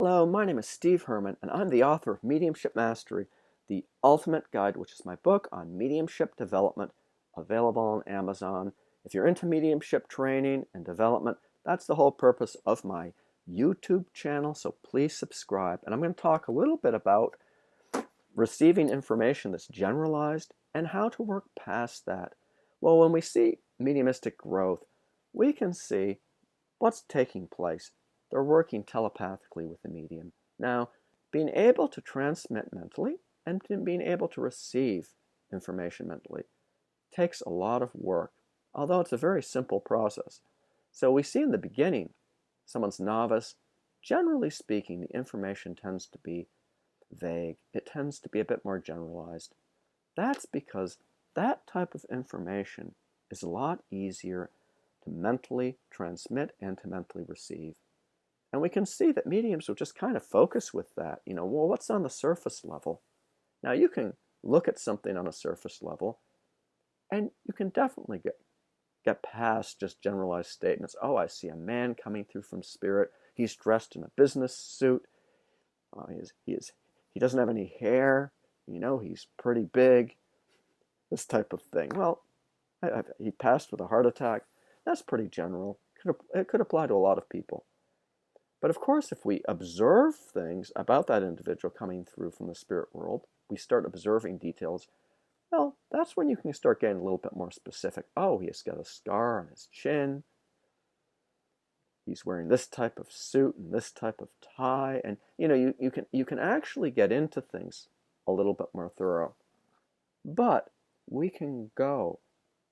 Hello, my name is Steve Hermann, and I'm the author of Mediumship Mastery, the Ultimate Guide, which is my book on mediumship development, available on Amazon. If you're into mediumship training and development, that's the whole purpose of my YouTube channel, so please subscribe. And I'm going to talk a little bit about receiving information that's generalized and how to work past that. Well, when we see mediumistic growth, we can see what's taking place. They're working telepathically with the medium. Now, being able to transmit mentally and being able to receive information mentally takes a lot of work, although it's a very simple process. So we see in the beginning, someone's novice, generally speaking, the information tends to be vague. It tends to be a bit more generalized. That's because that type of information is a lot easier to mentally transmit and to mentally receive. And we can see that mediums will just kind of focus with that. Well, what's on the surface level? Now, you can look at something on a surface level, and you can definitely get past just generalized statements. Oh, I see a man coming through from spirit. He's dressed in a business suit. He doesn't have any hair. He's pretty big. This type of thing. Well, he passed with a heart attack. That's pretty general. It could apply to a lot of people. But of course, if we observe things about that individual coming through from the spirit world, we start observing details, well, that's when you can start getting a little bit more specific. Oh, he's got a scar on his chin. He's wearing this type of suit and this type of tie. And, you can actually get into things a little bit more thorough. But we can go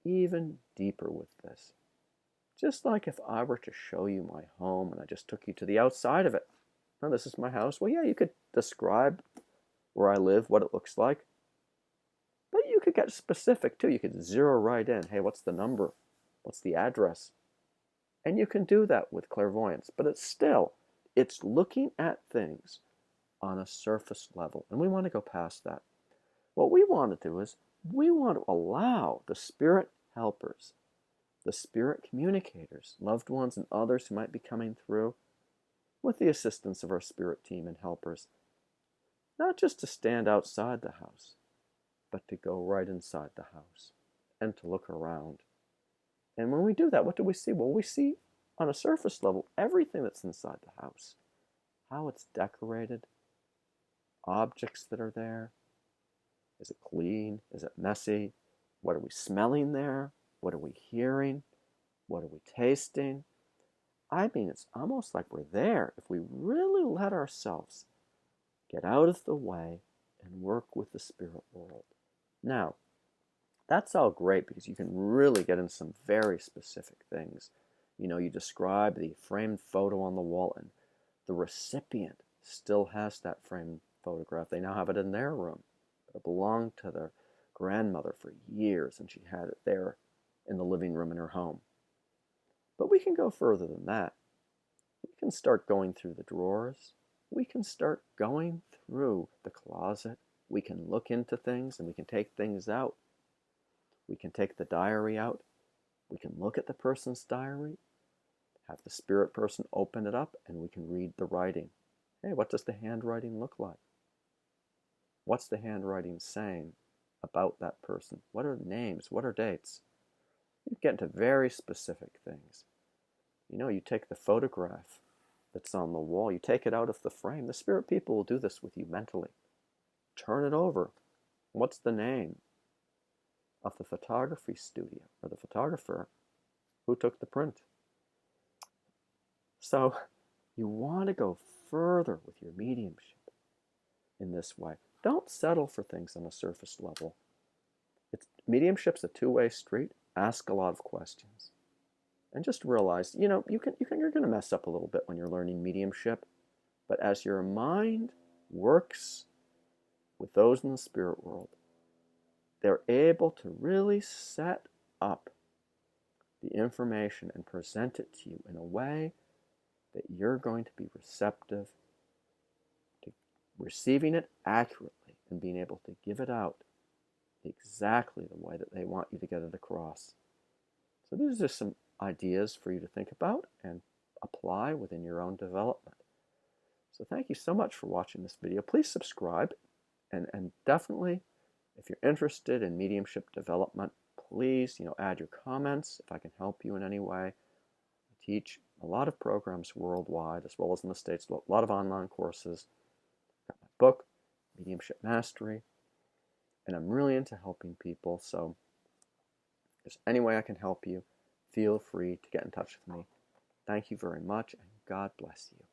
even deeper with this. Just like if I were to show you my home and I just took you to the outside of it. Now, this is my house. Well, yeah, you could describe where I live, what it looks like. But you could get specific too. You could zero right in. Hey, what's the number? What's the address? And you can do that with clairvoyance. But it's looking at things on a surface level. And we want to go past that. What we want to do is we want to allow the spirit helpers, the spirit communicators, loved ones and others who might be coming through, with the assistance of our spirit team and helpers, not just to stand outside the house, but to go right inside the house and to look around. And when we do that, what do we see? Well, we see on a surface level everything that's inside the house, how it's decorated, objects that are there. Is it clean? Is it messy? What are we smelling there? What are we hearing? What are we tasting? I mean, it's almost like we're there if we really let ourselves get out of the way and work with the spirit world. Now, that's all great because you can really get into some very specific things. You describe the framed photo on the wall, and the recipient still has that framed photograph. They now have it in their room. It belonged to their grandmother for years, and she had it there in the living room in her home. But we can go further than that. We can start going through the drawers. We can start going through the closet. We can look into things and we can take things out. We can take the diary out. We can look at the person's diary, have the spirit person open it up, and we can read the writing. Hey, what does the handwriting look like? What's the handwriting saying about that person? What are names? What are dates? You get into very specific things. You take the photograph that's on the wall, you take it out of the frame. The spirit people will do this with you mentally. Turn it over. What's the name of the photography studio or the photographer who took the print? So you want to go further with your mediumship in this way. Don't settle for things on a surface level. Mediumship's a two-way street. Ask a lot of questions. And just realize, you're going to mess up a little bit when you're learning mediumship. But as your mind works with those in the spirit world, they're able to really set up the information and present it to you in a way that you're going to be receptive to receiving it accurately and being able to give it out exactly the way that they want you to get it across. So these are some ideas for you to think about and apply within your own development. So thank you so much for watching this video. Please subscribe, and definitely, if you're interested in mediumship development, please, add your comments if I can help you in any way. I teach a lot of programs worldwide, as well as in the States, a lot of online courses. I've got my book, Mediumship Mastery, and I'm really into helping people. So if there's any way I can help you, feel free to get in touch with me. Thank you very much, and God bless you.